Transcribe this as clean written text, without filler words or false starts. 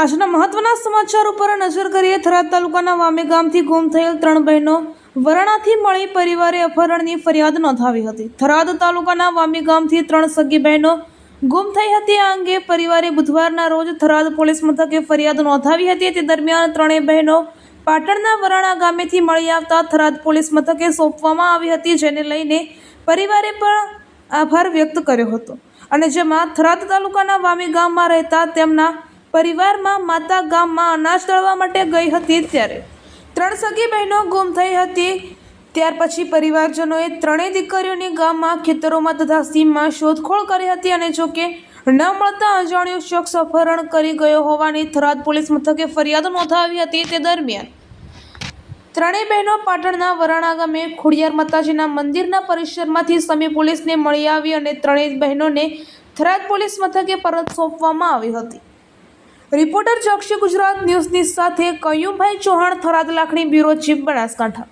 આજના મહત્વના સમાચાર ઉપર નજર કરીએ। થરાદ તાલુકાના વામે ગામથી ગુમ થયેલ 3 બહેનો વરાણાથી મળી પરિવારે અપહરણની ફરિયાદ નોંધાવી હતી। થરાદ તાલુકાના વામી ગામથી 3 સગી બહેનો ગુમ થઈ હતી। આ અંગે પરિવારે બુધવારના રોજ થરાદ પોલીસ મથકે ફરિયાદ નોંધાવી હતી। તે દરમિયાન 3 બહેનો પાટણના વરાણા ગામેથી મળી આવતા થરાદ પોલીસ મથકે સોંપવામાં આવી હતી, જેને લઈને પરિવારે પણ આભાર વ્યક્ત કર્યો હતો। અને જેમાં થરાદ તાલુકાના વામી ગામમાં રહેતા તેમના પરિવારમાં માતા ગામમાં અનાજ દળવા માટે ગઈ હતી, ત્યારે 3 સગી બહેનો ગુમ થઈ હતી। ત્યાર પછી પરિવારજનોએ 3 દીકરીઓની ગામમાં ખેતરોમાં તથા સીમમાં શોધખોળ કરી હતી, અને જોકે ન મળતા અજાણ્યો શખ્સ અપહરણ કરી ગયો હોવાની થરાદ પોલીસ મથકે ફરિયાદ નોંધાવી હતી। તે દરમિયાન 3 બહેનો પાટણના વરાણા ગામે ખોડિયાર માતાજીના મંદિરના પરિસરમાંથી સમી પોલીસને મળી આવી અને 3 બહેનોને થરાદ પોલીસ મથકે પરત સોંપવામાં આવી હતી। રિપોર્ટર જક્ષી ગુજરાત ન્યૂઝની સાથે કયુભાઈ ચૌહાણ, થરાદ લાખણી બ્યુરો ચીફ, બનાસકાંઠા।